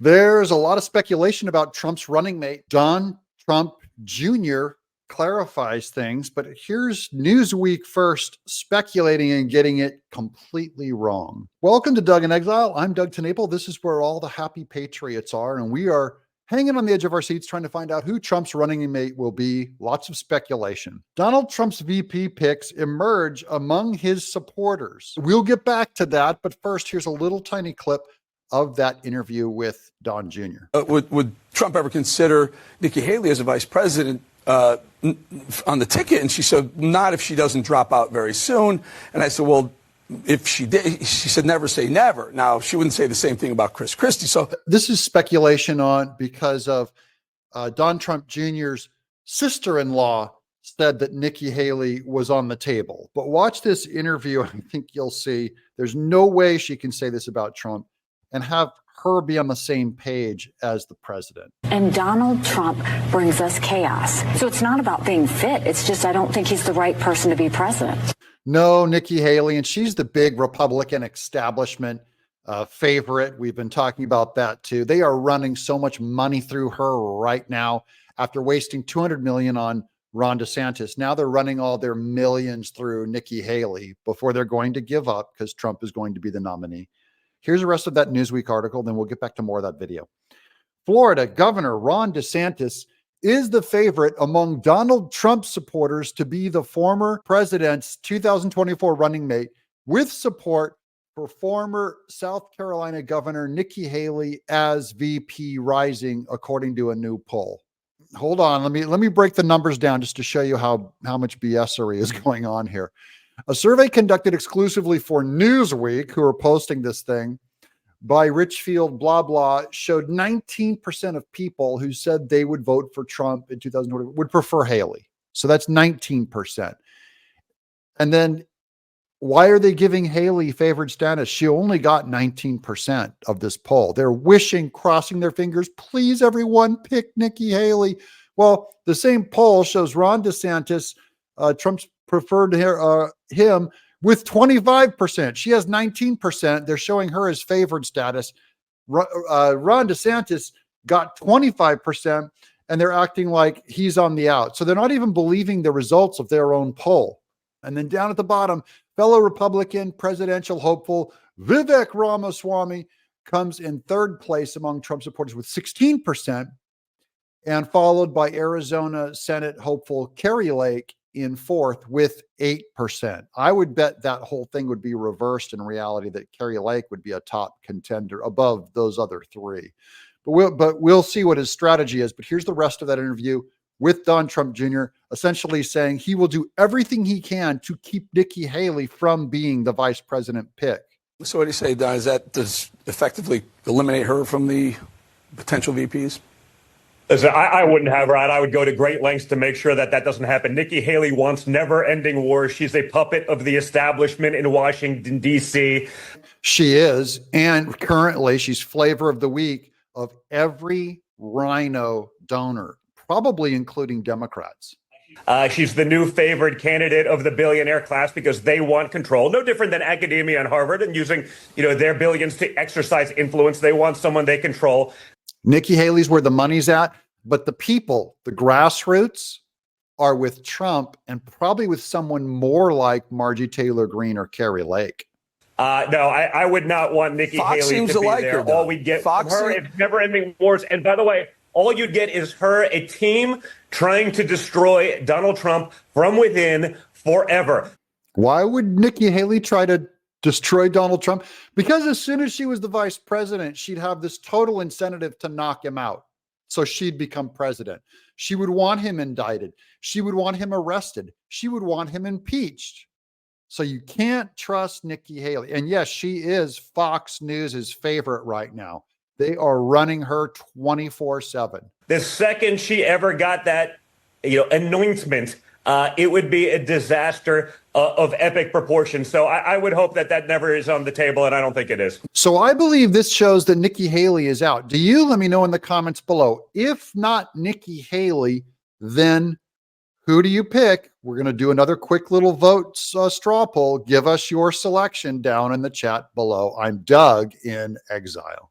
There's a lot of speculation about Trump's running mate. Don Trump Jr. clarifies things, but here's Newsweek first speculating and getting it completely wrong. Welcome to Doug in Exile. I'm Doug Tenaple. This is where all the happy patriots are, and we are hanging on the edge of our seats trying to find out who Trump's running mate will be. Lots of speculation. Donald Trump's VP picks emerge among his supporters. We'll get back to that, but first, here's a little tiny clip of that interview with Don Jr. Would Trump ever consider Nikki Haley as a vice president on the ticket? And she said, not if she doesn't drop out very soon. And I said, well, if she did, she said, never say never. Now, she wouldn't say the same thing about Chris Christie. So this is speculation on because of Don Trump Jr.'s sister-in-law said that Nikki Haley was on the table. But watch this interview. I think you'll see there's no way she can say this about Trump and have her be on the same page as the president. And Donald Trump brings us chaos. So it's not about being fit. It's just I don't think he's the right person to be president. No, Nikki Haley, and she's the big Republican establishment favorite. We've been talking about that too. They are running so much money through her right now after wasting $200 million on Ron DeSantis. Now they're running all their millions through Nikki Haley before they're going to give up because Trump is going to be the nominee. Here's the rest of that Newsweek article, then we'll get back to more of that video. Florida Governor Ron DeSantis is the favorite among Donald Trump supporters to be the former president's 2024 running mate, with support for former South Carolina Governor Nikki Haley as VP rising, according to a new poll. Hold on, let me break the numbers down just to show you how much BSery is going on here. A survey conducted exclusively for Newsweek, who are posting this thing, by Richfield, blah, blah, showed 19% of people who said they would vote for Trump in 2020 would prefer Haley. So that's 19%. And then why are they giving Haley favored status? She only got 19% of this poll. They're wishing, crossing their fingers, please, everyone, pick Nikki Haley. Well, the same poll shows Ron DeSantis, Trump's preferred him with 25%. She has 19%. They're showing her as favored status. Ron DeSantis got 25%, and they're acting like he's on the out. So they're not even believing the results of their own poll. And then down at the bottom, fellow Republican presidential hopeful Vivek Ramaswamy comes in third place among Trump supporters with 16%, and followed by Arizona Senate hopeful Kari Lake in fourth with 8%. I would bet that whole thing would be reversed in reality, that Kari Lake would be a top contender above those other three. But we'll see what his strategy is. But here's the rest of that interview with Don Trump Jr., essentially saying he will do everything he can to keep Nikki Haley from being the vice president pick. So what do you say, Don? Does effectively eliminate her from the potential VPs? Listen, I wouldn't have her out. I would go to great lengths to make sure that doesn't happen. Nikki Haley wants never-ending wars. She's a puppet of the establishment in Washington, D.C. She is, and currently she's flavor of the week of every rhino donor, probably including Democrats. She's the new favored candidate of the billionaire class because they want control. No different than academia and Harvard and using, their billions to exercise influence. They want someone they control. Nikki Haley's where the money's at, but the people, the grassroots, are with Trump and probably with someone more like Margie Taylor Greene or Kari Lake. No, I would not want Nikki Haley to be there. All we get from her is never-ending wars. And by the way, all you'd get is a team trying to destroy Donald Trump from within forever. Why would Nikki Haley try to destroy Donald Trump? Because as soon as she was the vice president, she'd have this total incentive to knock him out. So she'd become president. She would want him indicted. She would want him arrested. She would want him impeached. So you can't trust Nikki Haley. And yes, she is Fox News's favorite right now. They are running her 24/7. The second she ever got that, anointment, it would be a disaster of epic proportions. So I would hope that never is on the table, and I don't think it is. So I believe this shows that Nikki Haley is out. Do you? Let me know in the comments below. If not Nikki Haley, then who do you pick? We're going to do another quick little vote straw poll. Give us your selection down in the chat below. I'm Doug in Exile.